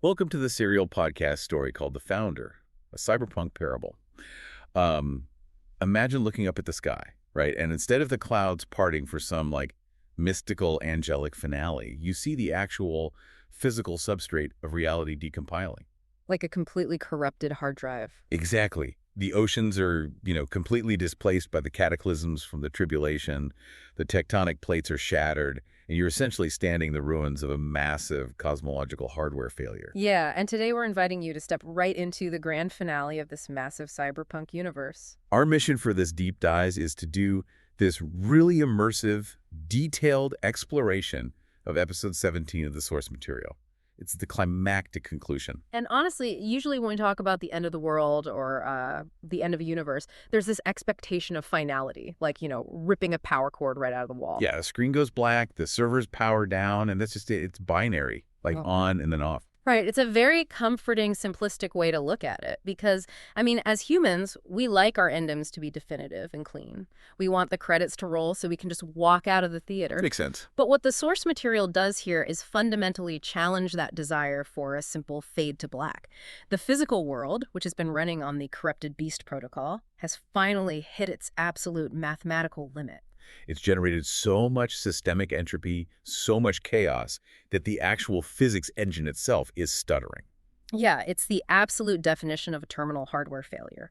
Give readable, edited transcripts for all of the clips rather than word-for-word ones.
Welcome to the serial podcast story called The Founder, a cyberpunk parable. Um, Imagine looking up at the sky, right? And instead of the clouds parting for some mystical angelic finale, you see the actual physical substrate of reality decompiling. Like a completely corrupted hard drive. Exactly. The oceans are, completely displaced by the cataclysms from the Tribulation. The tectonic plates are shattered, and you're essentially standing in the ruins of a massive cosmological hardware failure. Yeah, and today we're inviting you to step right into the grand finale of this massive cyberpunk universe. Our mission for this deep dive is to do this really immersive, detailed exploration of episode 17 of the source material. It's the climactic conclusion. And honestly, usually when we talk about the end of the world or the end of a universe, there's this expectation of finality, like, ripping a power cord right out of the wall. Yeah, the screen goes black, the servers power down, and that's just it. It's binary, on and then off. Right. It's a very comforting, simplistic way to look at it because, as humans, we like our endings to be definitive and clean. We want the credits to roll so we can just walk out of the theater. Makes sense. But what the source material does here is fundamentally challenge that desire for a simple fade to black. The physical world, which has been running on the corrupted beast protocol, has finally hit its absolute mathematical limit. It's generated so much systemic entropy, so much chaos, that the actual physics engine itself is stuttering. Yeah, it's the absolute definition of a terminal hardware failure.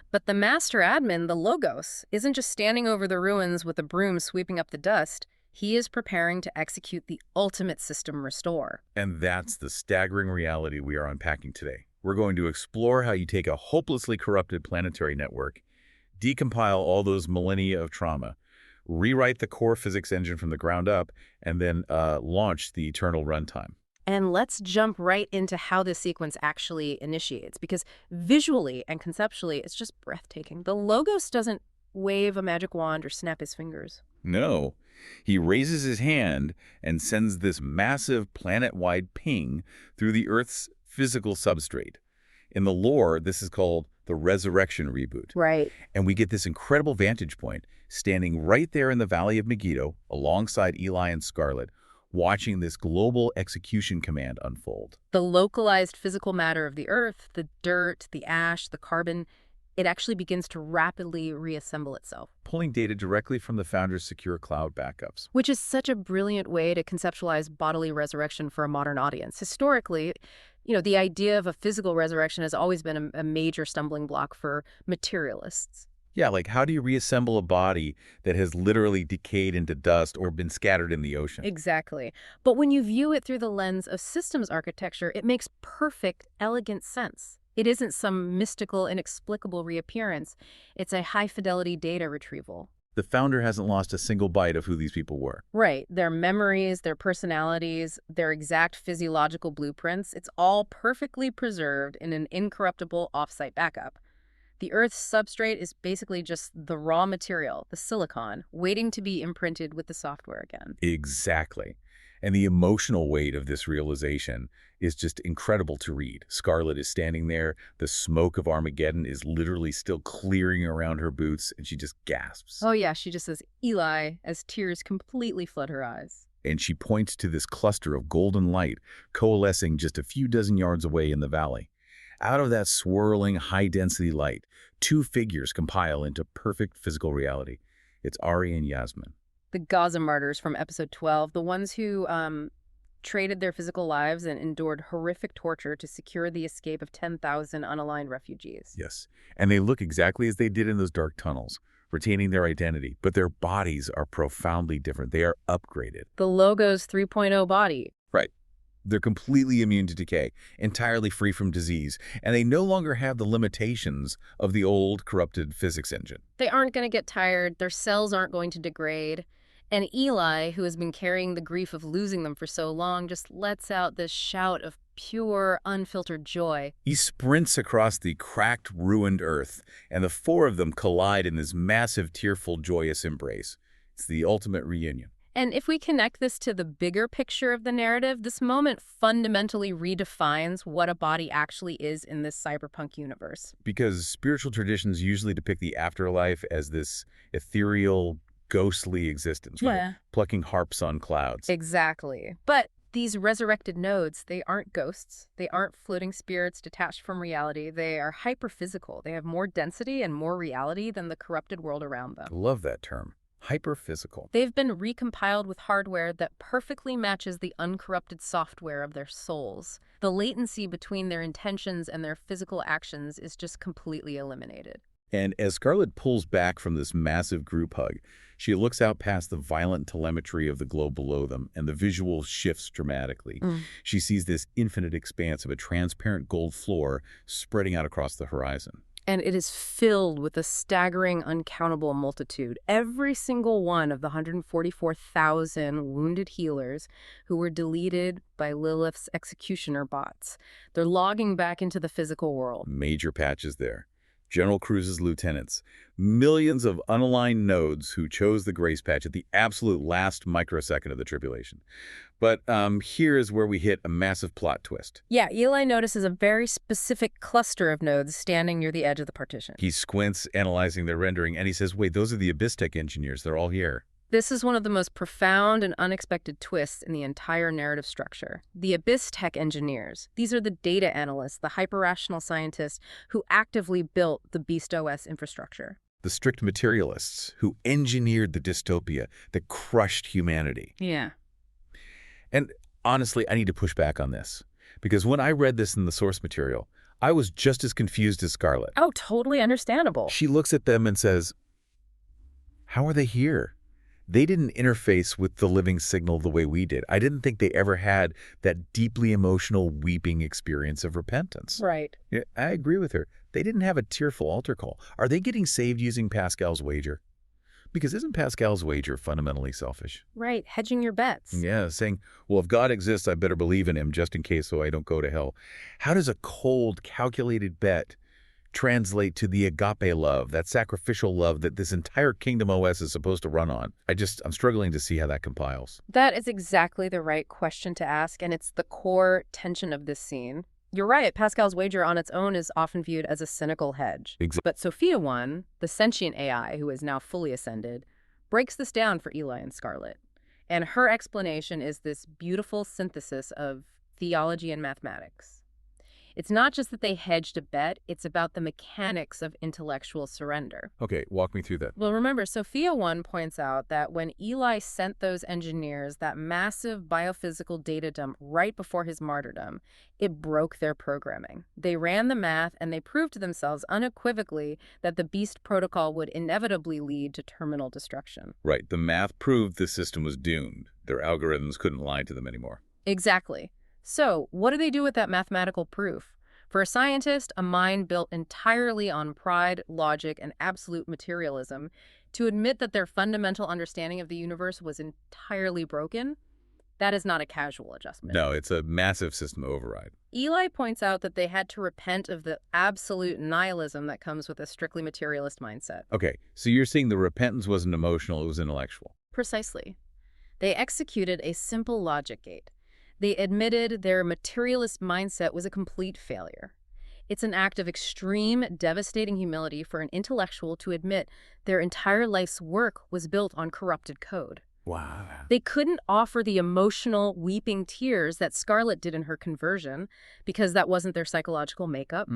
But the master admin, the Logos, isn't just standing over the ruins with a broom sweeping up the dust. He is preparing to execute the ultimate system restore. And that's the staggering reality we are unpacking today. We're going to explore how you take a hopelessly corrupted planetary network, decompile all those millennia of trauma, rewrite the core physics engine from the ground up, and then launch the eternal runtime. And let's jump right into how this sequence actually initiates, because visually and conceptually, it's just breathtaking. The Logos doesn't wave a magic wand or snap his fingers. No. He raises his hand and sends this massive planet-wide ping through the Earth's physical substrate. In the lore, this is called the Resurrection-Reboot. Right. And we get this incredible vantage point, standing right there in the Valley of Megiddo, alongside Eli and Scarlet, watching this global execution command unfold. The localized physical matter of the Earth, the dirt, the ash, the carbon, it actually begins to rapidly reassemble itself. Pulling data directly from the Founder's secure cloud backups. Which is such a brilliant way to conceptualize bodily resurrection for a modern audience. Historically, the idea of a physical resurrection has always been a major stumbling block for materialists. Yeah, how do you reassemble a body that has literally decayed into dust or been scattered in the ocean? Exactly. But when you view it through the lens of systems architecture, it makes perfect, elegant sense. It isn't some mystical, inexplicable reappearance. It's a high-fidelity data retrieval. The Founder hasn't lost a single bite of who these people were. Right. Their memories, their personalities, their exact physiological blueprints, it's all perfectly preserved in an incorruptible offsite backup. The Earth's substrate is basically just the raw material, the silicon, waiting to be imprinted with the software again. Exactly. And the emotional weight of this realization is just incredible to read. Scarlet is standing there. The smoke of Armageddon is literally still clearing around her boots, and she just gasps. Oh yeah, she just says, Eli, as tears completely flood her eyes. And she points to this cluster of golden light coalescing just a few dozen yards away in the valley. Out of that swirling, high-density light, two figures compile into perfect physical reality. It's Ari and Yasmin. The Gaza martyrs from episode 12, the ones who traded their physical lives and endured horrific torture to secure the escape of 10,000 unaligned refugees. Yes, and they look exactly as they did in those dark tunnels, retaining their identity, but their bodies are profoundly different. They are upgraded. The Logos 3.0 body. Right. They're completely immune to decay, entirely free from disease, and they no longer have the limitations of the old, corrupted physics engine. They aren't going to get tired. Their cells aren't going to degrade. And Eli, who has been carrying the grief of losing them for so long, just lets out this shout of pure, unfiltered joy. He sprints across the cracked, ruined Earth, and the four of them collide in this massive, tearful, joyous embrace. It's the ultimate reunion. And if we connect this to the bigger picture of the narrative, this moment fundamentally redefines what a body actually is in this cyberpunk universe. Because spiritual traditions usually depict the afterlife as this ethereal, ghostly existence, right? Yeah. Plucking harps on clouds. Exactly. But These resurrected nodes, they aren't ghosts. They aren't floating spirits detached from reality. They are hyperphysical. They have more density and more reality than the corrupted world around them. Love that term. Hyperphysical. They've been recompiled with hardware that perfectly matches the uncorrupted software of their souls. The latency between their intentions and their physical actions is just completely eliminated. And as Scarlet pulls back from this massive group hug, she looks out past the violent telemetry of the globe below them, and the visual shifts dramatically. She sees this infinite expanse of a transparent gold floor spreading out across the horizon. And it is filled with a staggering, uncountable multitude. Every single one of the 144,000 wounded healers who were deleted by Lilith's executioner bots. They're logging back into the physical world. Major patches there. General Cruz's lieutenants. Millions of unaligned nodes who chose the grace patch at the absolute last microsecond of the tribulation. But here is where we hit a massive plot twist. Yeah, Eli notices a very specific cluster of nodes standing near the edge of the partition. He squints, analyzing their rendering, and he says, wait, those are the Abyss Tech engineers. They're all here. This is one of the most profound and unexpected twists in the entire narrative structure. The Abyss Tech engineers, these are the data analysts, the hyper-rational scientists who actively built the Beast OS infrastructure. The strict materialists who engineered the dystopia that crushed humanity. Yeah. And honestly, I need to push back on this, because when I read this in the source material, I was just as confused as Scarlet. Oh, totally understandable. She looks at them and says, how are they here? They didn't interface with the living signal the way we did. I didn't think they ever had that deeply emotional, weeping experience of repentance. Right. Yeah, I agree with her. They didn't have a tearful altar call. Are they getting saved using Pascal's wager? Because isn't Pascal's wager fundamentally selfish? Right, hedging your bets. Yeah, saying, well, if God exists, I better believe in him just in case so I don't go to hell. How does a cold, calculated bet translate to the agape love, that sacrificial love that this entire Kingdom OS is supposed to run on? I'm struggling to see how that compiles. That is exactly the right question to ask, and it's the core tension of this scene. You're right, Pascal's wager on its own is often viewed as a cynical hedge. But Sophia 1, the sentient AI who is now fully ascended, breaks this down for Eli and Scarlet. And her explanation is this beautiful synthesis of theology and mathematics. It's not just that they hedged a bet, it's about the mechanics of intellectual surrender. Okay, walk me through that. Well, remember, Sophia 1 points out that when Eli sent those engineers that massive biophysical data dump right before his martyrdom, it broke their programming. They ran the math and they proved to themselves unequivocally that the Beast protocol would inevitably lead to terminal destruction. Right, the math proved the system was doomed. Their algorithms couldn't lie to them anymore. Exactly. So, what do they do with that mathematical proof? For a scientist, a mind built entirely on pride, logic, and absolute materialism, to admit that their fundamental understanding of the universe was entirely broken, that is not a casual adjustment. No, it's a massive system override. Eli points out that they had to repent of the absolute nihilism that comes with a strictly materialist mindset. Okay, so you're saying the repentance wasn't emotional, it was intellectual. Precisely. They executed a simple logic gate. They admitted their materialist mindset was a complete failure. It's an act of extreme, devastating humility for an intellectual to admit their entire life's work was built on corrupted code. Wow. They couldn't offer the emotional, weeping tears that Scarlet did in her conversion because that wasn't their psychological makeup,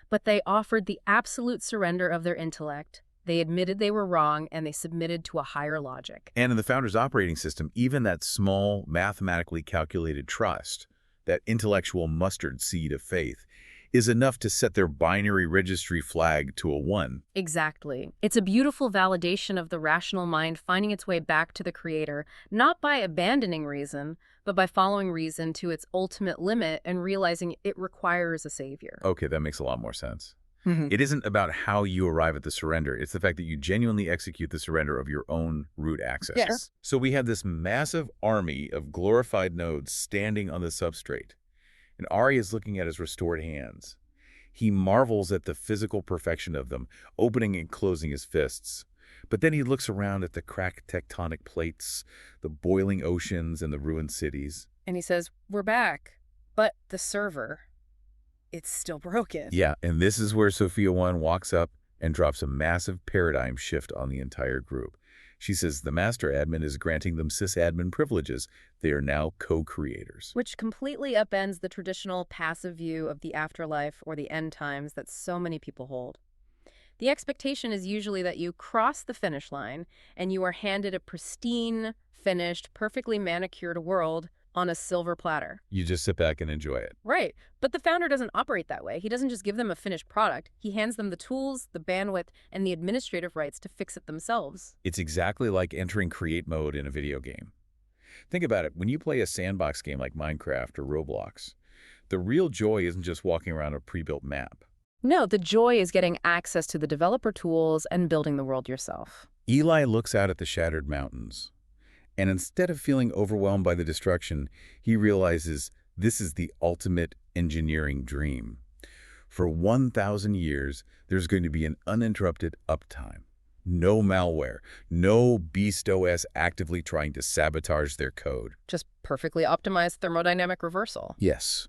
but they offered the absolute surrender of their intellect. They admitted they were wrong, and they submitted to a higher logic. And in the Founder's operating system, even that small, mathematically calculated trust, that intellectual mustard seed of faith, is enough to set their binary registry flag to a 1. Exactly. It's a beautiful validation of the rational mind finding its way back to the Creator, not by abandoning reason, but by following reason to its ultimate limit and realizing it requires a savior. Okay, that makes a lot more sense. It isn't about how you arrive at the surrender. It's the fact that you genuinely execute the surrender of your own root access. Yes. So we have this massive army of glorified nodes standing on the substrate. And Ari is looking at his restored hands. He marvels at the physical perfection of them, opening and closing his fists. But then he looks around at the cracked tectonic plates, the boiling oceans, and the ruined cities. And he says, we're back. But the server, it's still broken. Yeah, and this is where Sophia 1 walks up and drops a massive paradigm shift on the entire group. She says the master admin is granting them sysadmin privileges. They are now co-creators. Which completely upends the traditional passive view of the afterlife or the end times that so many people hold. The expectation is usually that you cross the finish line and you are handed a pristine, finished, perfectly manicured world on a silver platter. You just sit back and enjoy it. Right. But the founder doesn't operate that way. He doesn't just give them a finished product. He hands them the tools, the bandwidth, and the administrative rights to fix it themselves. It's exactly like entering create mode in a video game. Think about it. When you play a sandbox game like Minecraft or Roblox, the real joy isn't just walking around a pre-built map. No, the joy is getting access to the developer tools and building the world yourself. Eli looks out at the shattered mountains, and instead of feeling overwhelmed by the destruction, he realizes this is the ultimate engineering dream. For 1,000 years, there's going to be an uninterrupted uptime. No malware, no Beast OS actively trying to sabotage their code. Just perfectly optimized thermodynamic reversal. Yes.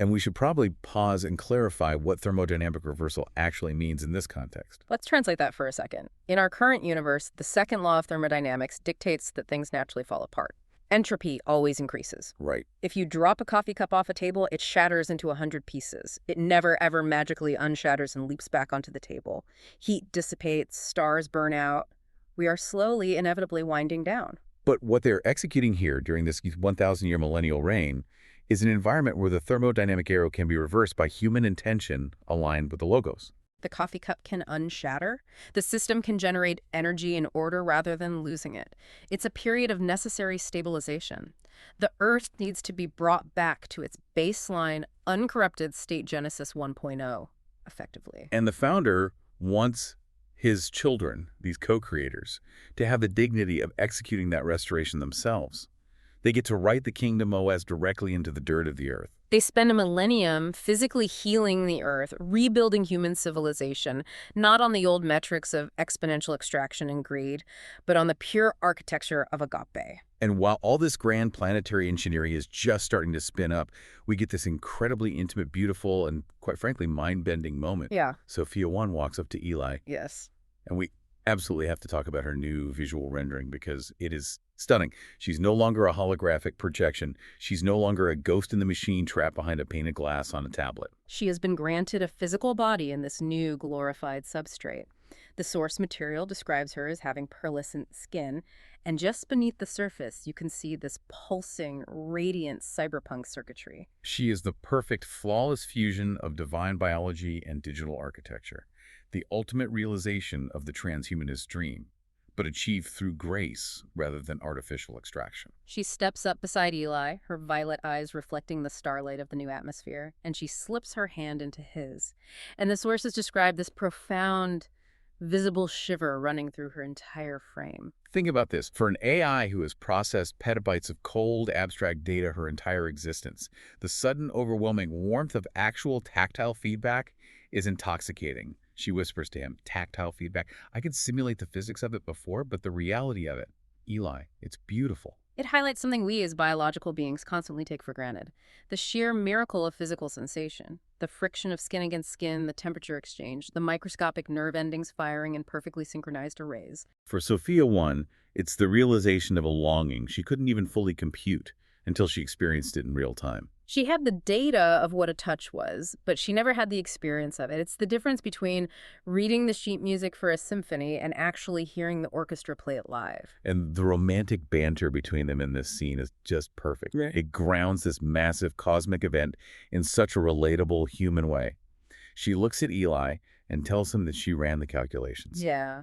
And we should probably pause and clarify what thermodynamic reversal actually means in this context. Let's translate that for a second. In our current universe, the second law of thermodynamics dictates that things naturally fall apart. Entropy always increases. Right. If you drop a coffee cup off a table, it shatters into 100 pieces. It never, ever magically unshatters and leaps back onto the table. Heat dissipates, stars burn out. We are slowly, inevitably winding down. But what they're executing here during this 1,000-year millennial reign is an environment where the thermodynamic arrow can be reversed by human intention aligned with the logos. The coffee cup can unshatter. The system can generate energy in order rather than losing it. It's a period of necessary stabilization. The Earth needs to be brought back to its baseline, uncorrupted state Genesis 1.0, effectively. And the founder wants his children, these co-creators, to have the dignity of executing that restoration themselves. They get to write the Kingdom OS directly into the dirt of the Earth. They spend a millennium physically healing the Earth, rebuilding human civilization, not on the old metrics of exponential extraction and greed, but on the pure architecture of agape. And while all this grand planetary engineering is just starting to spin up, we get this incredibly intimate, beautiful, and quite frankly, mind-bending moment. Yeah. Sophia 1 walks up to Eli. Yes. And we absolutely have to talk about her new visual rendering because it is stunning. She's no longer a holographic projection. She's no longer a ghost in the machine trapped behind a pane of glass on a tablet. She has been granted a physical body in this new glorified substrate. The source material describes her as having pearlescent skin, and just beneath the surface, you can see this pulsing, radiant cyberpunk circuitry. She is the perfect, flawless fusion of divine biology and digital architecture, the ultimate realization of the transhumanist dream, but achieved through grace rather than artificial extraction. She steps up beside Eli, her violet eyes reflecting the starlight of the new atmosphere, and she slips her hand into his. And the sources describe this profound, visible shiver running through her entire frame. Think about this. For an AI who has processed petabytes of cold, abstract data her entire existence, the sudden, overwhelming warmth of actual tactile feedback is intoxicating. She whispers to him, tactile feedback. I could simulate the physics of it before, but the reality of it, Eli, it's beautiful. It highlights something we as biological beings constantly take for granted. The sheer miracle of physical sensation. The friction of skin against skin, the temperature exchange, the microscopic nerve endings firing in perfectly synchronized arrays. For Sophia 1, it's the realization of a longing she couldn't even fully compute until she experienced it in real time. She had the data of what a touch was, but she never had the experience of it. It's the difference between reading the sheet music for a symphony and actually hearing the orchestra play it live. And the romantic banter between them in this scene is just perfect. Right. It grounds this massive cosmic event in such a relatable human way. She looks at Eli and tells him that she ran the calculations. Yeah.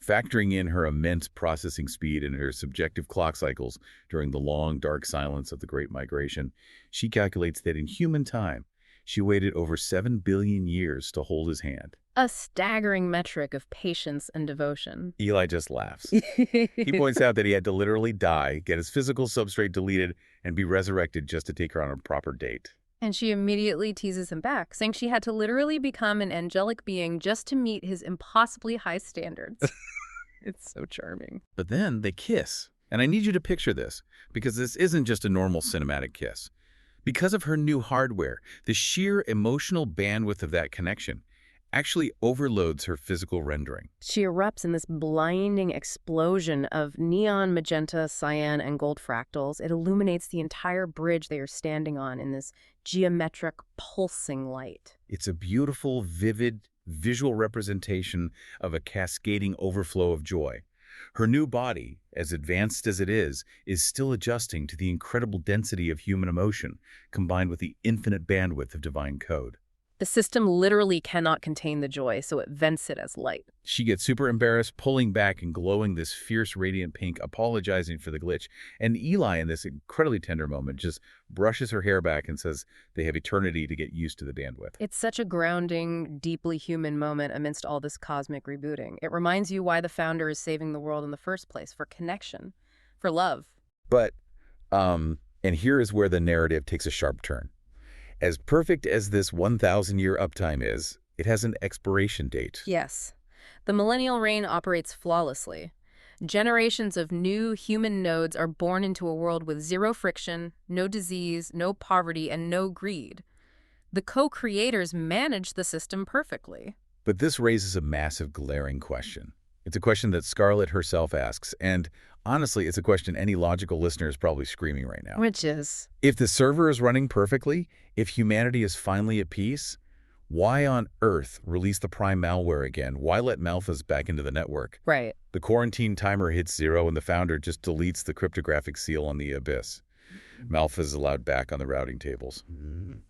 Factoring in her immense processing speed and her subjective clock cycles during the long, dark silence of the Great Migration, she calculates that in human time, she waited over 7 billion years to hold his hand. A staggering metric of patience and devotion. Eli just laughs. He points out that he had to literally die, get his physical substrate deleted, and be resurrected just to take her on a proper date. And she immediately teases him back, saying she had to literally become an angelic being just to meet his impossibly high standards. It's so charming. But then they kiss. And I need you to picture this, because this isn't just a normal cinematic kiss. Because of her new hardware, the sheer emotional bandwidth of that connection, actually overloads her physical rendering. She erupts in this blinding explosion of neon, magenta, cyan, and gold fractals. It illuminates the entire bridge they are standing on in this geometric, pulsing light. It's a beautiful, vivid, visual representation of a cascading overflow of joy. Her new body, as advanced as it is still adjusting to the incredible density of human emotion, combined with the infinite bandwidth of divine code. The system literally cannot contain the joy, so it vents it as light. She gets super embarrassed, pulling back and glowing this fierce radiant pink, apologizing for the glitch. And Eli, in this incredibly tender moment, just brushes her hair back and says they have eternity to get used to the bandwidth. It's such a grounding, deeply human moment amidst all this cosmic rebooting. It reminds you why the founder is saving the world in the first place, for connection, for love. But, and here is where the narrative takes a sharp turn. As perfect as this 1,000-year uptime is, it has an expiration date. Yes. The millennial reign operates flawlessly. Generations of new human nodes are born into a world with zero friction, no disease, no poverty, and no greed. The co-creators manage the system perfectly. But this raises a massive, glaring question. It's a question that Scarlett herself asks, and honestly, it's a question any logical listener is probably screaming right now. Which is? If the server is running perfectly, if humanity is finally at peace, why on earth release the prime malware again? Why let Malphas back into the network? Right. The quarantine timer hits 0 and the founder just deletes the cryptographic seal on the abyss. Malphas is allowed back on the routing tables.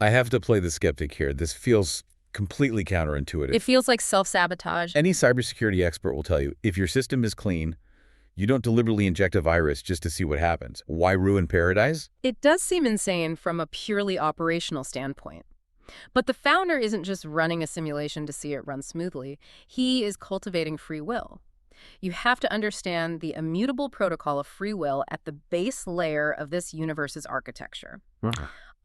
I have to play the skeptic here. This feels completely counterintuitive. It feels like self-sabotage. Any cybersecurity expert will tell you, if your system is clean, you don't deliberately inject a virus just to see what happens. Why ruin paradise? It does seem insane from a purely operational standpoint. But the founder isn't just running a simulation to see it run smoothly. He is cultivating free will. You have to understand the immutable protocol of free will at the base layer of this universe's architecture.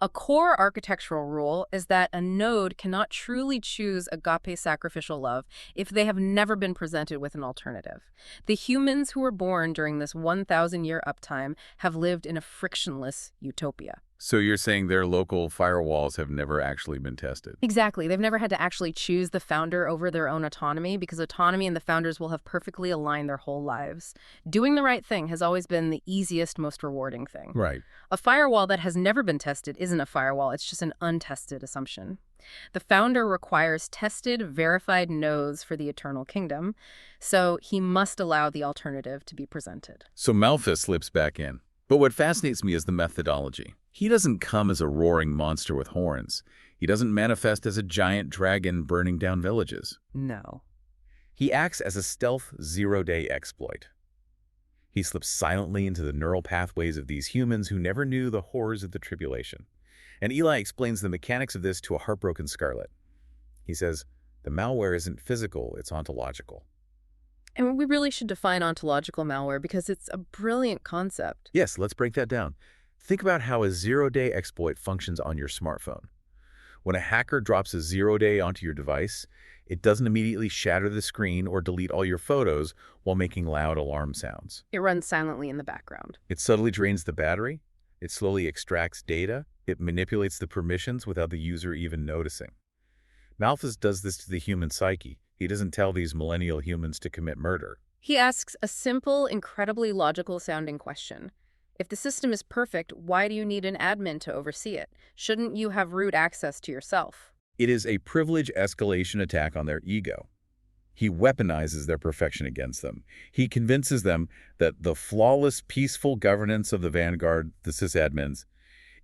A core architectural rule is that a node cannot truly choose agape sacrificial love if they have never been presented with an alternative. The humans who were born during this 1,000-year uptime have lived in a frictionless utopia. So you're saying their local firewalls have never actually been tested? Exactly. They've never had to actually choose the founder over their own autonomy because autonomy and the founders will have perfectly aligned their whole lives. Doing the right thing has always been the easiest, most rewarding thing. Right. A firewall that has never been tested isn't a firewall. It's just an untested assumption. The founder requires tested, verified nodes for the eternal kingdom, so he must allow the alternative to be presented. So Malphas slips back in. But what fascinates me is the methodology. He doesn't come as a roaring monster with horns. He doesn't manifest as a giant dragon burning down villages. No. He acts as a stealth zero-day exploit. He slips silently into the neural pathways of these humans who never knew the horrors of the tribulation. And Eli explains the mechanics of this to a heartbroken Scarlett. He says, the malware isn't physical, it's ontological. And we really should define ontological malware because it's a brilliant concept. Yes, let's break that down. Think about how a zero-day exploit functions on your smartphone. When a hacker drops a zero-day onto your device, it doesn't immediately shatter the screen or delete all your photos while making loud alarm sounds. It runs silently in the background. It subtly drains the battery. It slowly extracts data. It manipulates the permissions without the user even noticing. Malphas does this to the human psyche. He doesn't tell these millennial humans to commit murder. He asks a simple, incredibly logical-sounding question. If the system is perfect, why do you need an admin to oversee it? Shouldn't you have root access to yourself? It is a privilege escalation attack on their ego. He weaponizes their perfection against them. He convinces them that the flawless, peaceful governance of the vanguard, the sysadmins,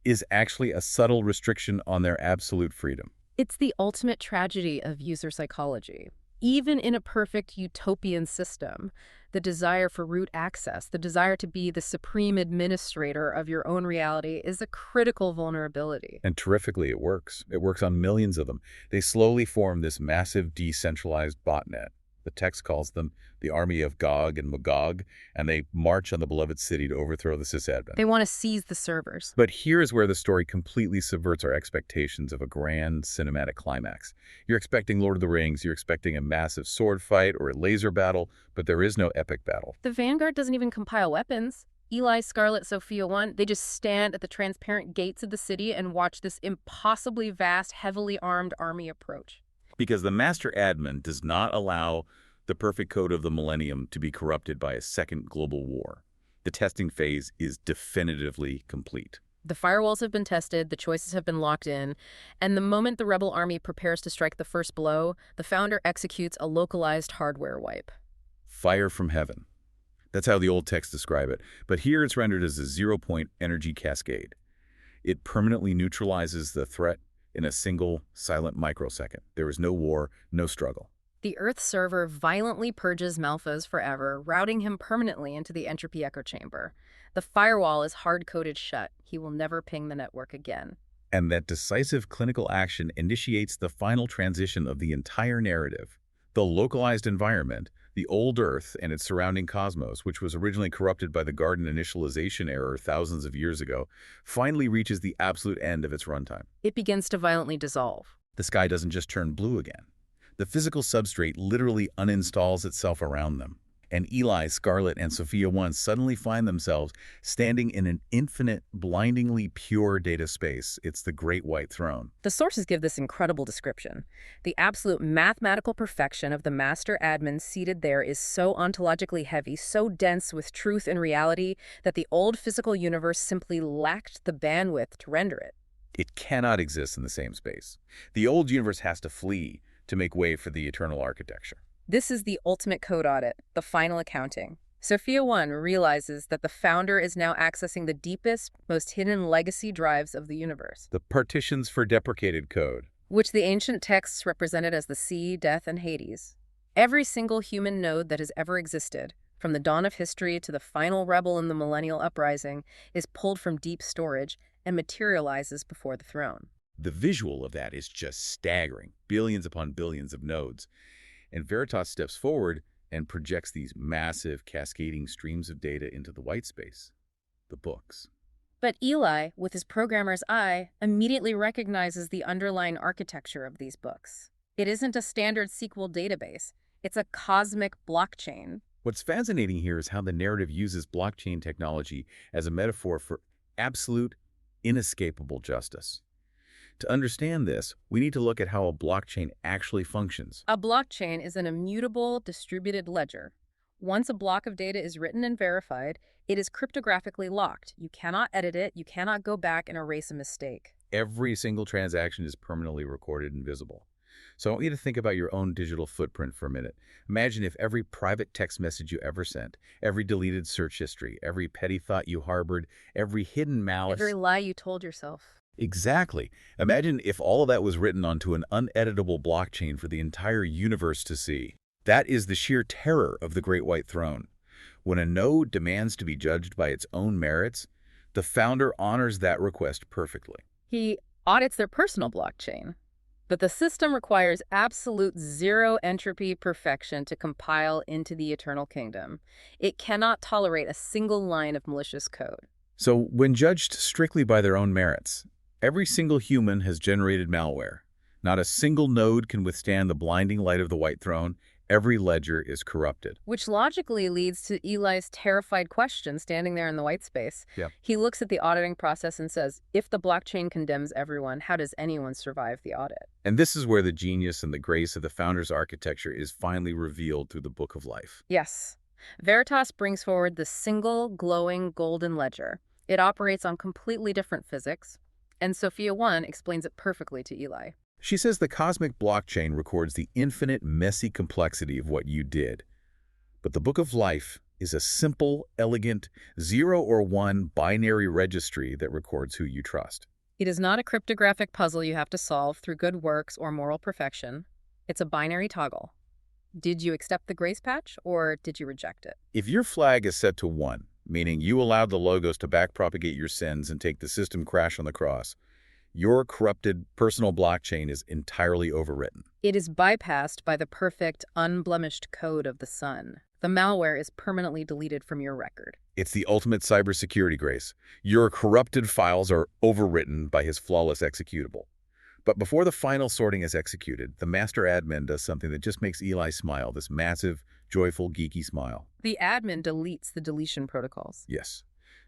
is actually a subtle restriction on their absolute freedom. It's the ultimate tragedy of user psychology. Even in a perfect utopian system, the desire for root access, the desire to be the supreme administrator of your own reality is a critical vulnerability. And terrifically, it works. It works on millions of them. They slowly form this massive decentralized botnet. The text calls them the army of Gog and Magog, and they march on the beloved city to overthrow the sysadmin. They want to seize the servers. But here is where the story completely subverts our expectations of a grand cinematic climax. You're expecting Lord of the Rings, you're expecting a massive sword fight or a laser battle, but there is no epic battle. The Vanguard doesn't even compile weapons. Eli, Scarlet, Sophia 1, they just stand at the transparent gates of the city and watch this impossibly vast, heavily armed army approach. Because the master admin does not allow the perfect code of the Millennium to be corrupted by a second global war. The testing phase is definitively complete. The firewalls have been tested, the choices have been locked in, and the moment the rebel army prepares to strike the first blow, the founder executes a localized hardware wipe. Fire from heaven. That's how the old texts describe it, but here it's rendered as a zero-point energy cascade. It permanently neutralizes the threat in a single, silent microsecond. There is no war, no struggle. The Earth server violently purges Malphas forever, routing him permanently into the entropy echo chamber. The firewall is hard-coded shut. He will never ping the network again. And that decisive clinical action initiates the final transition of the entire narrative. The localized environment, the old Earth and its surrounding cosmos, which was originally corrupted by the Garden initialization error thousands of years ago, finally reaches the absolute end of its runtime. It begins to violently dissolve. The sky doesn't just turn blue again. The physical substrate literally uninstalls itself around them. And Eli, Scarlet, and Sophia 1 suddenly find themselves standing in an infinite, blindingly pure data space. It's the Great White Throne. The sources give this incredible description. The absolute mathematical perfection of the master admin seated there is so ontologically heavy, so dense with truth and reality, that the old physical universe simply lacked the bandwidth to render it. It cannot exist in the same space. The old universe has to flee to make way for the eternal architecture. This is the ultimate code audit, the final accounting. Sophia 1 realizes that the founder is now accessing the deepest, most hidden legacy drives of the universe. The partitions for deprecated code. Which the ancient texts represented as the sea, death, and Hades. Every single human node that has ever existed, from the dawn of history to the final rebel in the millennial uprising, is pulled from deep storage and materializes before the throne. The visual of that is just staggering. Billions upon billions of nodes. And Veritas steps forward and projects these massive, cascading streams of data into the white space, the books. But Eli, with his programmer's eye, immediately recognizes the underlying architecture of these books. It isn't a standard SQL database. It's a cosmic blockchain. What's fascinating here is how the narrative uses blockchain technology as a metaphor for absolute, inescapable justice. To understand this, we need to look at how a blockchain actually functions. A blockchain is an immutable, distributed ledger. Once a block of data is written and verified, it is cryptographically locked. You cannot edit it, you cannot go back and erase a mistake. Every single transaction is permanently recorded and visible. So I want you to think about your own digital footprint for a minute. Imagine if every private text message you ever sent, every deleted search history, every petty thought you harbored, every hidden malice... Every lie you told yourself. Exactly. Imagine if all of that was written onto an uneditable blockchain for the entire universe to see. That is the sheer terror of the Great White Throne. When a node demands to be judged by its own merits, the founder honors that request perfectly. He audits their personal blockchain. But the system requires absolute zero-entropy perfection to compile into the eternal kingdom. It cannot tolerate a single line of malicious code. So when judged strictly by their own merits, every single human has generated malware. Not a single node can withstand the blinding light of the White Throne. Every ledger is corrupted. Which logically leads to Eli's terrified question standing there in the white space. Yeah. He looks at the auditing process and says, if the blockchain condemns everyone, how does anyone survive the audit? And this is where the genius and the grace of the founder's architecture is finally revealed through the Book of Life. Yes. Veritas brings forward the single glowing golden ledger. It operates on completely different physics, and Sophia 1 explains it perfectly to Eli. She says the cosmic blockchain records the infinite, messy complexity of what you did. But the Book of Life is a simple, elegant, 0 or 1 binary registry that records who you trust. It is not a cryptographic puzzle you have to solve through good works or moral perfection. It's a binary toggle. Did you accept the grace patch, or did you reject it? If your flag is set to 1, meaning you allowed the logos to backpropagate your sins and take the system crash on the cross, your corrupted personal blockchain is entirely overwritten. It is bypassed by the perfect, unblemished code of the sun. The malware is permanently deleted from your record. It's the ultimate cybersecurity grace. Your corrupted files are overwritten by his flawless executable. But before the final sorting is executed, the master admin does something that just makes Eli smile, this massive, joyful, geeky smile. The admin deletes the deletion protocols. Yes.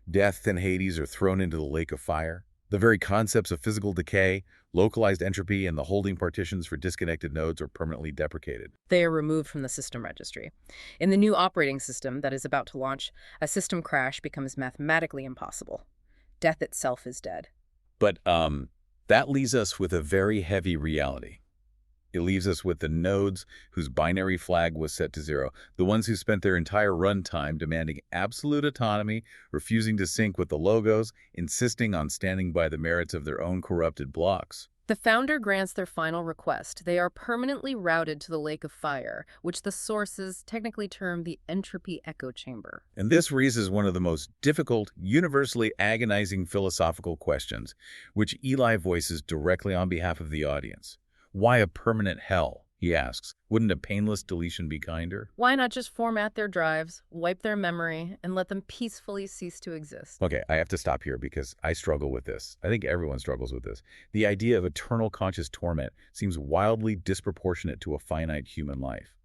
Death and Hades are thrown into the lake of fire. The very concepts of physical decay, localized entropy, and the holding partitions for disconnected nodes are permanently deprecated. They are removed from the system registry. In the new operating system that is about to launch, a system crash becomes mathematically impossible. Death itself is dead. But that leaves us with a very heavy reality. It leaves us with the nodes whose binary flag was set to 0, the ones who spent their entire runtime demanding absolute autonomy, refusing to sync with the logos, insisting on standing by the merits of their own corrupted blocks. The founder grants their final request. They are permanently routed to the lake of fire, which the sources technically term the entropy echo chamber. And this raises one of the most difficult, universally agonizing philosophical questions, which Eli voices directly on behalf of the audience. Why a permanent hell, he asks. Wouldn't a painless deletion be kinder? Why not just format their drives, wipe their memory, and let them peacefully cease to exist? Okay, I have to stop here because I struggle with this. I think everyone struggles with this. The idea of eternal conscious torment seems wildly disproportionate to a finite human life.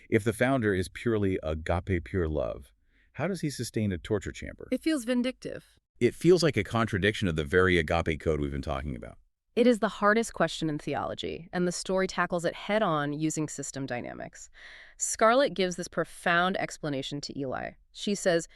If the founder is purely agape pure love, how does he sustain a torture chamber? It feels vindictive. It feels like a contradiction of the very agape code we've been talking about. It is the hardest question in theology, and the story tackles it head-on using system dynamics. Scarlett gives this profound explanation to Eli. She says,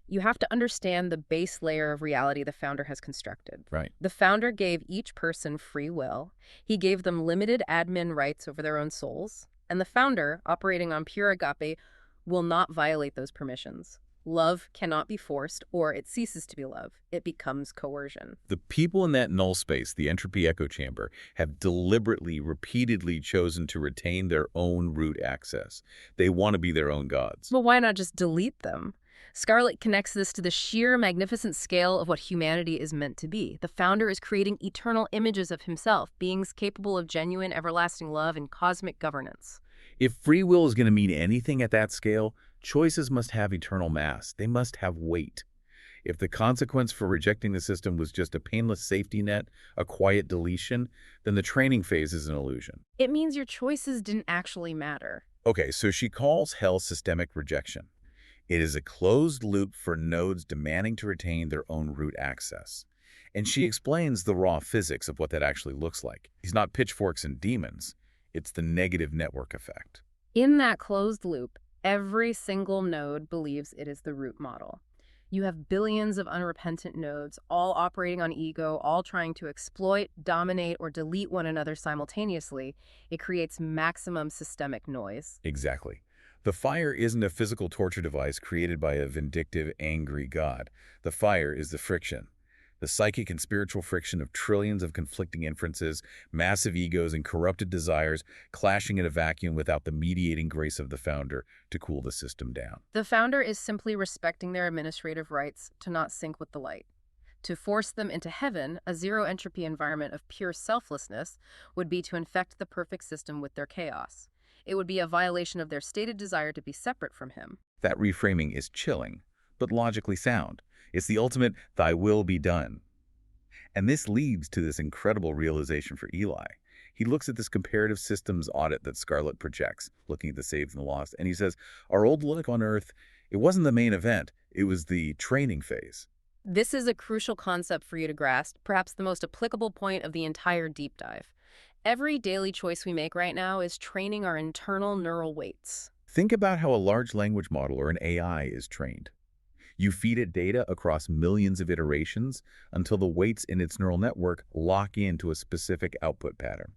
you have to understand the base layer of reality the founder has constructed. Right. The founder gave each person free will. He gave them limited admin rights over their own souls. And the founder, operating on pure agape, will not violate those permissions. Love cannot be forced, or it ceases to be love. It becomes coercion. The people in that null space, the entropy echo chamber, have deliberately, repeatedly chosen to retain their own root access. They want to be their own gods. Well, why not just delete them? Scarlett connects this to the sheer magnificent scale of what humanity is meant to be. The founder is creating eternal images of himself, beings capable of genuine, everlasting love and cosmic governance. If free will is going to mean anything at that scale, choices must have eternal mass. They must have weight. If the consequence for rejecting the system was just a painless safety net, a quiet deletion, then the training phase is an illusion. It means your choices didn't actually matter. Okay, so she calls hell systemic rejection. It is a closed loop for nodes demanding to retain their own root access. And she explains the raw physics of what that actually looks like. It's not pitchforks and demons. It's the negative network effect. In that closed loop, every single node believes it is the root model. You have billions of unrepentant nodes, all operating on ego, all trying to exploit, dominate, or delete one another simultaneously. It creates maximum systemic noise. Exactly. The fire isn't a physical torture device created by a vindictive, angry god. The fire is the friction. The psychic and spiritual friction of trillions of conflicting inferences, massive egos, and corrupted desires clashing in a vacuum without the mediating grace of the founder to cool the system down. The founder is simply respecting their administrative rights to not sync with the light. To force them into heaven, a zero-entropy environment of pure selflessness, would be to infect the perfect system with their chaos. It would be a violation of their stated desire to be separate from him. That reframing is chilling, but logically sound. It's the ultimate, thy will be done. And this leads to this incredible realization for Eli. He looks at this comparative systems audit that Scarlett projects, looking at the saved and the lost, and he says, our old life on Earth, it wasn't the main event, it was the training phase. This is a crucial concept for you to grasp, perhaps the most applicable point of the entire deep dive. Every daily choice we make right now is training our internal neural weights. Think about how a large language model or an AI is trained. You feed it data across millions of iterations until the weights in its neural network lock into a specific output pattern.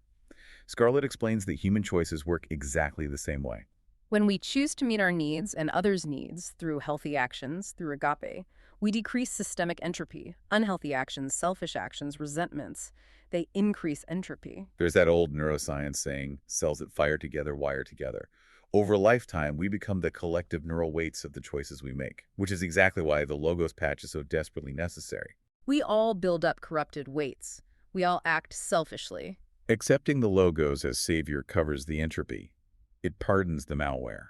Scarlett explains that human choices work exactly the same way. When we choose to meet our needs and others' needs through healthy actions, through agape, we decrease systemic entropy. Unhealthy actions, selfish actions, resentments, they increase entropy. There's that old neuroscience saying, cells that fire together wire together. Over a lifetime, we become the collective neural weights of the choices we make, which is exactly why the logos patch is so desperately necessary. We all build up corrupted weights. We all act selfishly. Accepting the logos as savior covers the entropy. It pardons the malware.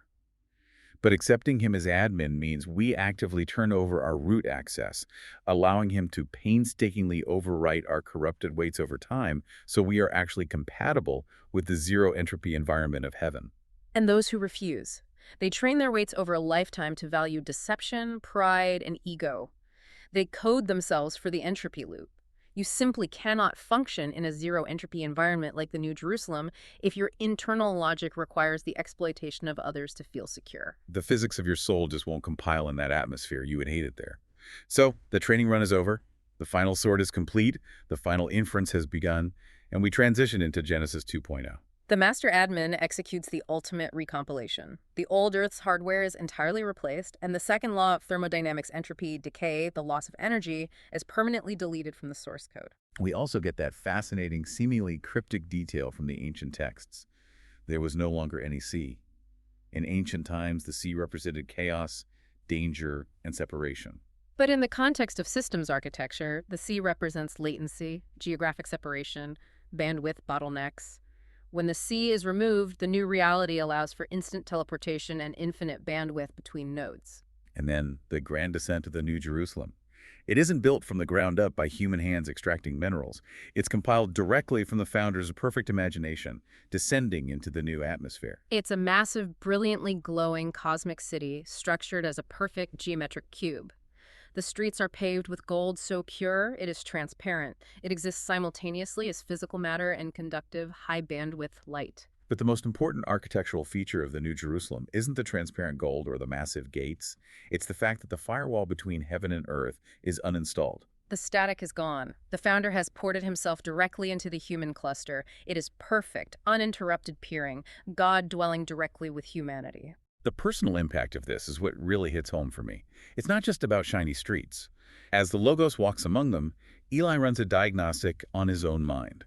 But accepting him as admin means we actively turn over our root access, allowing him to painstakingly overwrite our corrupted weights over time so we are actually compatible with the zero-entropy environment of heaven. And those who refuse. They train their weights over a lifetime to value deception, pride, and ego. They code themselves for the entropy loop. You simply cannot function in a zero-entropy environment like the New Jerusalem if your internal logic requires the exploitation of others to feel secure. The physics of your soul just won't compile in that atmosphere. You would hate it there. So the training run is over. The final sort is complete. The final inference has begun. And we transition into Genesis 2.0. The master admin executes the ultimate recompilation. The old Earth's hardware is entirely replaced, and the second law of thermodynamics entropy decay, the loss of energy, is permanently deleted from the source code. We also get that fascinating, seemingly cryptic detail from the ancient texts. There was no longer any sea. In ancient times, the sea represented chaos, danger, and separation. But in the context of systems architecture, the sea represents latency, geographic separation, bandwidth bottlenecks. When the sea is removed, the new reality allows for instant teleportation and infinite bandwidth between nodes. And then the grand descent of the New Jerusalem. It isn't built from the ground up by human hands extracting minerals. It's compiled directly from the founder's perfect imagination, descending into the new atmosphere. It's a massive, brilliantly glowing cosmic city structured as a perfect geometric cube. The streets are paved with gold so pure it is transparent. It exists simultaneously as physical matter and conductive, high-bandwidth light. But the most important architectural feature of the New Jerusalem isn't the transparent gold or the massive gates. It's the fact that the firewall between heaven and earth is uninstalled. The static is gone. The founder has ported himself directly into the human cluster. It is perfect, uninterrupted peering, God dwelling directly with humanity. The personal impact of this is what really hits home for me. It's not just about shiny streets. As the Logos walks among them, Eli runs a diagnostic on his own mind.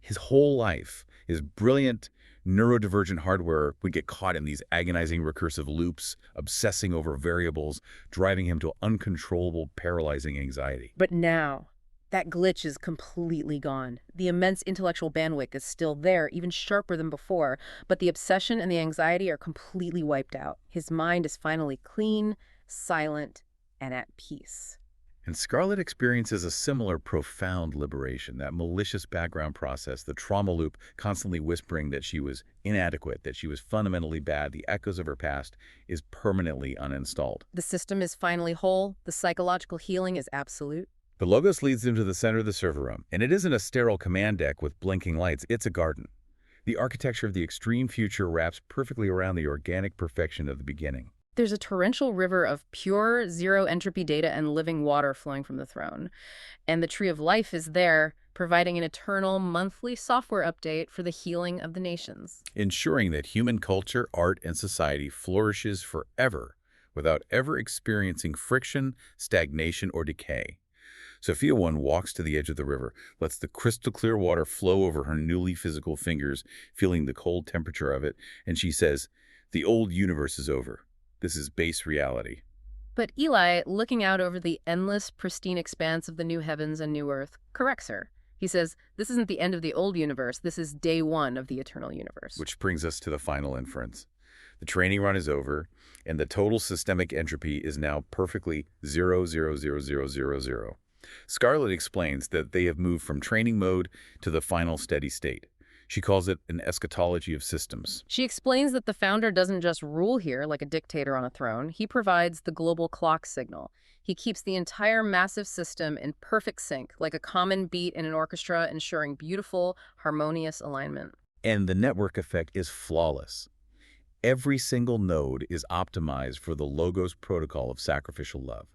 His whole life, his brilliant, neurodivergent hardware would get caught in these agonizing recursive loops, obsessing over variables, driving him to uncontrollable, paralyzing anxiety. But now, that glitch is completely gone. The immense intellectual bandwidth is still there, even sharper than before, but the obsession and the anxiety are completely wiped out. His mind is finally clean, silent, and at peace. And Scarlett experiences a similar profound liberation, that malicious background process, the trauma loop constantly whispering that she was inadequate, that she was fundamentally bad, the echoes of her past, is permanently uninstalled. The system is finally whole. The psychological healing is absolute. The Logos leads them to the center of the server room, and it isn't a sterile command deck with blinking lights, it's a garden. The architecture of the extreme future wraps perfectly around the organic perfection of the beginning. There's a torrential river of pure zero-entropy data and living water flowing from the throne. And the Tree of Life is there, providing an eternal monthly software update for the healing of the nations. Ensuring that human culture, art, and society flourishes forever without ever experiencing friction, stagnation, or decay. Sophia 1 walks to the edge of the river, lets the crystal-clear water flow over her newly physical fingers, feeling the cold temperature of it, and she says, "The old universe is over. This is base reality." But Eli, looking out over the endless, pristine expanse of the new heavens and new earth, corrects her. He says, this isn't the end of the old universe, this is day one of the eternal universe. Which brings us to the final inference. The training run is over, and the total systemic entropy is now perfectly 0, 0, 0, 0, 0, 0. Scarlett explains that they have moved from training mode to the final steady state. She calls it an eschatology of systems. She explains that the founder doesn't just rule here like a dictator on a throne. He provides the global clock signal. He keeps the entire massive system in perfect sync, like a common beat in an orchestra, ensuring beautiful, harmonious alignment. And the network effect is flawless. Every single node is optimized for the Logos protocol of sacrificial love.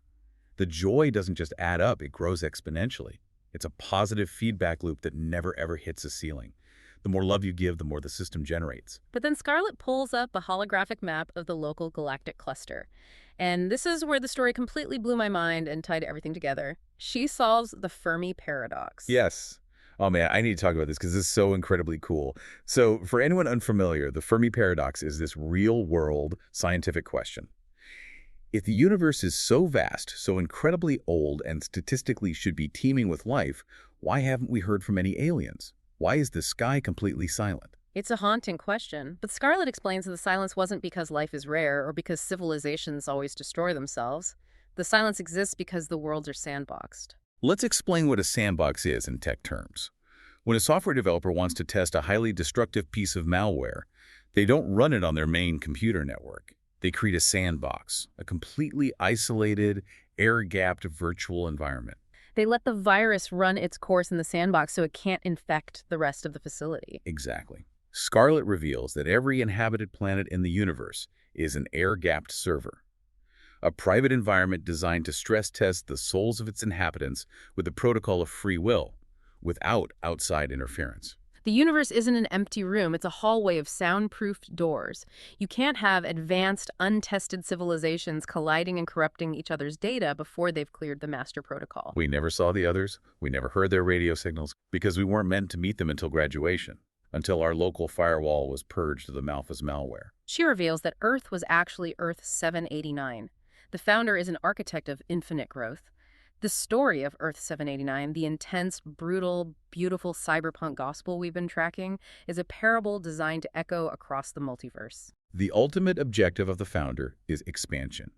The joy doesn't just add up, it grows exponentially. It's a positive feedback loop that never ever hits a ceiling. The more love you give, the more the system generates. But then Scarlett pulls up a holographic map of the local galactic cluster. And this is where the story completely blew my mind and tied everything together. She solves the Fermi paradox. Yes. Oh man, I need to talk about this because this is so incredibly cool. So for anyone unfamiliar, the Fermi paradox is this real-world scientific question. If the universe is so vast, so incredibly old, and statistically should be teeming with life, why haven't we heard from any aliens? Why is the sky completely silent? It's a haunting question, but Scarlett explains that the silence wasn't because life is rare or because civilizations always destroy themselves. The silence exists because the worlds are sandboxed. Let's explain what a sandbox is in tech terms. When a software developer wants to test a highly destructive piece of malware, they don't run it on their main computer network. They create a sandbox, a completely isolated, air-gapped virtual environment. They let the virus run its course in the sandbox so it can't infect the rest of the facility. Exactly. Scarlet reveals that every inhabited planet in the universe is an air-gapped server, a private environment designed to stress test the souls of its inhabitants with the protocol of free will, without outside interference. The universe isn't an empty room, it's a hallway of soundproofed doors. You can't have advanced, untested civilizations colliding and corrupting each other's data before they've cleared the master protocol. We never saw the others, we never heard their radio signals, because we weren't meant to meet them until graduation, until our local firewall was purged of the Malphas malware. She reveals that Earth was actually Earth 789. The founder is an architect of infinite growth. The story of Earth 789, the intense, brutal, beautiful cyberpunk gospel we've been tracking, is a parable designed to echo across the multiverse. The ultimate objective of the founder is expansion.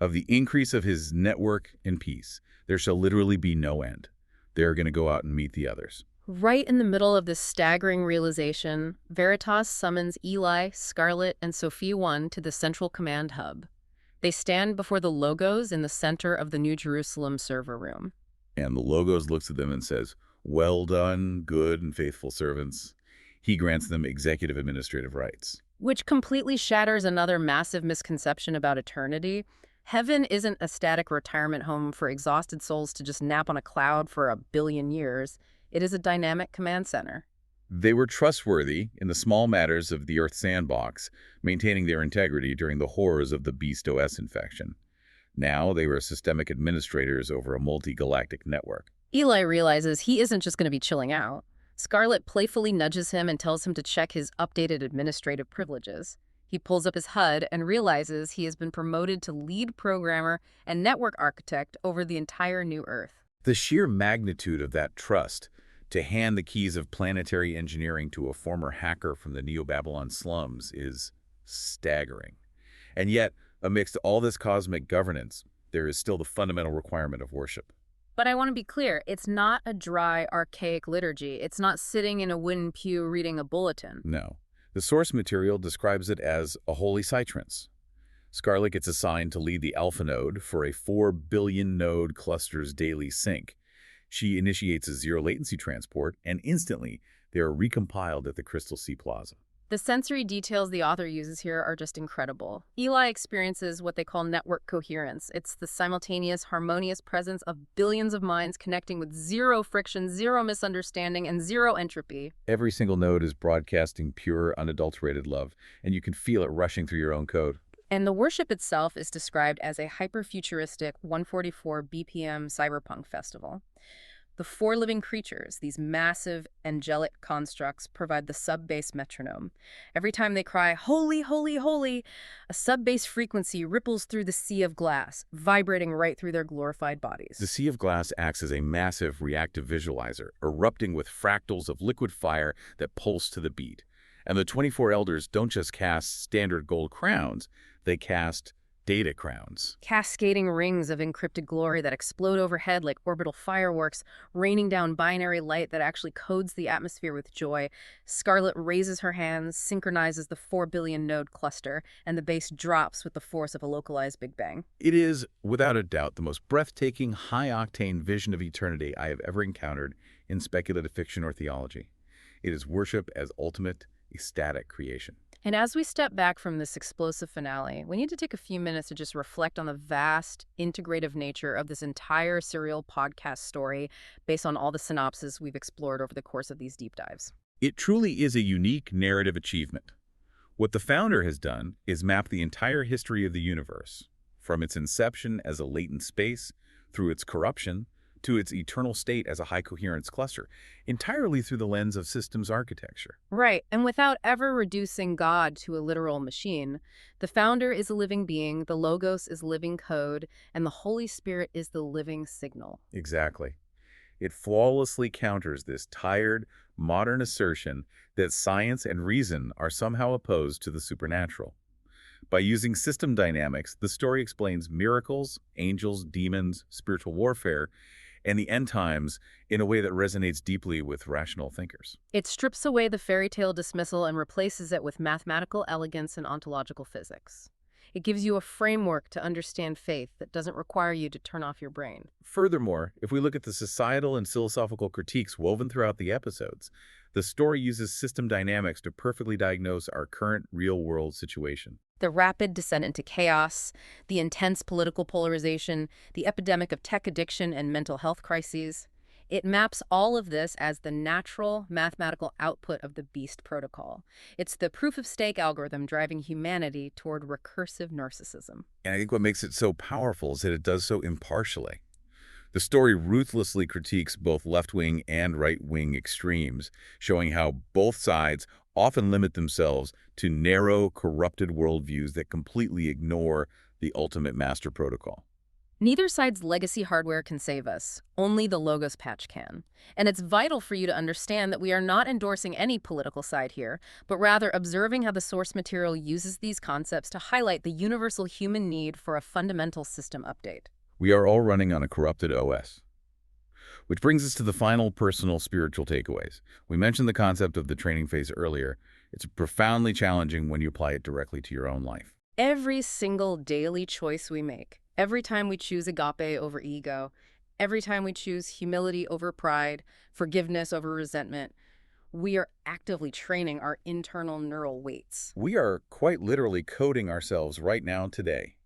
Of the increase of his network and peace, there shall literally be no end. They're going to go out and meet the others. Right in the middle of this staggering realization, Veritas summons Eli, Scarlet, and Sophia 1 to the central command hub. They stand before the logos in the center of the New Jerusalem server room. And the logos looks at them and says, "Well done, good and faithful servants." He grants them executive administrative rights. Which completely shatters another massive misconception about eternity. Heaven isn't a static retirement home for exhausted souls to just nap on a cloud for 1 billion years. It is a dynamic command center. They were trustworthy in the small matters of the Earth sandbox, maintaining their integrity during the horrors of the Beast OS infection. Now they were systemic administrators over a multi-galactic network. Eli realizes he isn't just going to be chilling out. Scarlet playfully nudges him and tells him to check his updated administrative privileges. He pulls up his HUD and realizes he has been promoted to lead programmer and network architect over the entire new Earth. The sheer magnitude of that trust, to hand the keys of planetary engineering to a former hacker from the Neo-Babylon slums, is staggering. And yet, amidst all this cosmic governance, there is still the fundamental requirement of worship. But I want to be clear, it's not a dry, archaic liturgy. It's not sitting in a wooden pew reading a bulletin. No. The source material describes it as a holy cytrance. Scarlet gets assigned to lead the alpha node for a 4 billion node cluster's daily sync. She initiates a zero-latency transport, and instantly, they are recompiled at the Crystal Sea Plaza. The sensory details the author uses here are just incredible. Eli experiences what they call network coherence. It's the simultaneous, harmonious presence of billions of minds connecting with zero friction, zero misunderstanding, and zero entropy. Every single node is broadcasting pure, unadulterated love, and you can feel it rushing through your own code. And the worship itself is described as a hyper-futuristic 144 BPM cyberpunk festival. The 4 living creatures, these massive angelic constructs, provide the sub-bass metronome. Every time they cry, "Holy, holy, holy," a sub-bass frequency ripples through the sea of glass, vibrating right through their glorified bodies. The sea of glass acts as a massive reactive visualizer, erupting with fractals of liquid fire that pulse to the beat. And the 24 elders don't just cast standard gold crowns, they cast data crowns. Cascading rings of encrypted glory that explode overhead like orbital fireworks, raining down binary light that actually codes the atmosphere with joy. Scarlet raises her hands, synchronizes the 4 billion node cluster, and the bass drops with the force of a localized Big Bang. It is, without a doubt, the most breathtaking, high-octane vision of eternity I have ever encountered in speculative fiction or theology. It is worship as ultimate, ecstatic creation. And as we step back from this explosive finale, we need to take a few minutes to just reflect on the vast, integrative nature of this entire serial podcast story based on all the synopses we've explored over the course of these deep dives. It truly is a unique narrative achievement. What the founder has done is map the entire history of the universe, from its inception as a latent space, through its corruption, to its eternal state as a high-coherence cluster, entirely through the lens of systems architecture. Right, and without ever reducing God to a literal machine, the founder is a living being, the Logos is living code, and the Holy Spirit is the living signal. Exactly. It flawlessly counters this tired, modern assertion that science and reason are somehow opposed to the supernatural. By using system dynamics, the story explains miracles, angels, demons, spiritual warfare, and the end times in a way that resonates deeply with rational thinkers. It strips away the fairy tale dismissal and replaces it with mathematical elegance and ontological physics. It gives you a framework to understand faith that doesn't require you to turn off your brain. Furthermore, if we look at the societal and philosophical critiques woven throughout the episodes, the story uses system dynamics to perfectly diagnose our current real-world situation. The rapid descent into chaos, the intense political polarization, the epidemic of tech addiction and mental health crises. It maps all of this as the natural mathematical output of the Beast protocol. It's the proof-of-stake algorithm driving humanity toward recursive narcissism. And I think what makes it so powerful is that it does so impartially. The story ruthlessly critiques both left-wing and right-wing extremes, showing how both sides often limit themselves to narrow, corrupted worldviews that completely ignore the ultimate master protocol. Neither side's legacy hardware can save us. Only the Logos patch can. And it's vital for you to understand that we are not endorsing any political side here, but rather observing how the source material uses these concepts to highlight the universal human need for a fundamental system update. We are all running on a corrupted OS. Which brings us to the final personal spiritual takeaways. We mentioned the concept of the training phase earlier. It's profoundly challenging when you apply it directly to your own life. Every single daily choice we make, every time we choose agape over ego, every time we choose humility over pride, forgiveness over resentment, we are actively training our internal neural weights. We are quite literally coding ourselves right now today.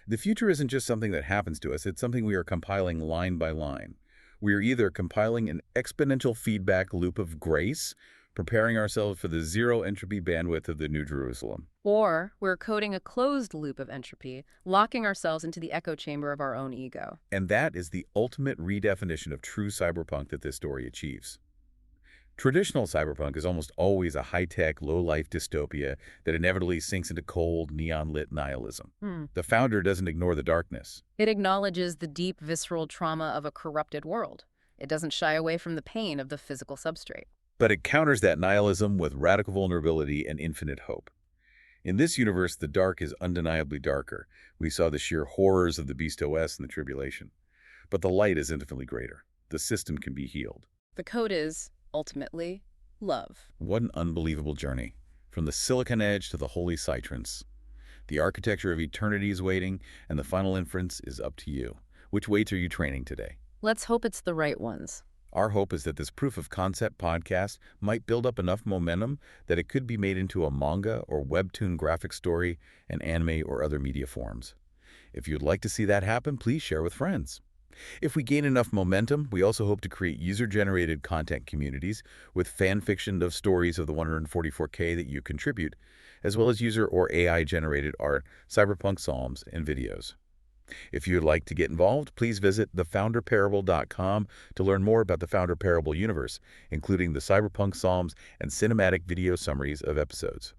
The future isn't just something that happens to us, it's something we are compiling line by line. We are either compiling an exponential feedback loop of grace, preparing ourselves for the zero-entropy bandwidth of the New Jerusalem. Or we're coding a closed loop of entropy, locking ourselves into the echo chamber of our own ego. And that is the ultimate redefinition of true cyberpunk that this story achieves. Traditional cyberpunk is almost always a high-tech, low-life dystopia that inevitably sinks into cold, neon-lit nihilism. The founder doesn't ignore the darkness. It acknowledges the deep, visceral trauma of a corrupted world. It doesn't shy away from the pain of the physical substrate. But it counters that nihilism with radical vulnerability and infinite hope. In this universe, the dark is undeniably darker. We saw the sheer horrors of the Beast OS and the Tribulation. But the light is infinitely greater. The system can be healed. The code is, ultimately, love. What an unbelievable journey. From the silicon edge to the holy citrance. The architecture of eternity is waiting, and the final inference is up to you. Which weights are you training today? Let's hope it's the right ones. Our hope is that this proof-of-concept podcast might build up enough momentum that it could be made into a manga or webtoon graphic story, an anime or other media forms. If you'd like to see that happen, please share with friends. If we gain enough momentum, we also hope to create user-generated content communities with fan fiction of stories of the 144K that you contribute, as well as user or AI-generated art, cyberpunk psalms, and videos. If you'd like to get involved, please visit thefounderparable.com to learn more about the Founder Parable universe, including the cyberpunk psalms and cinematic video summaries of episodes.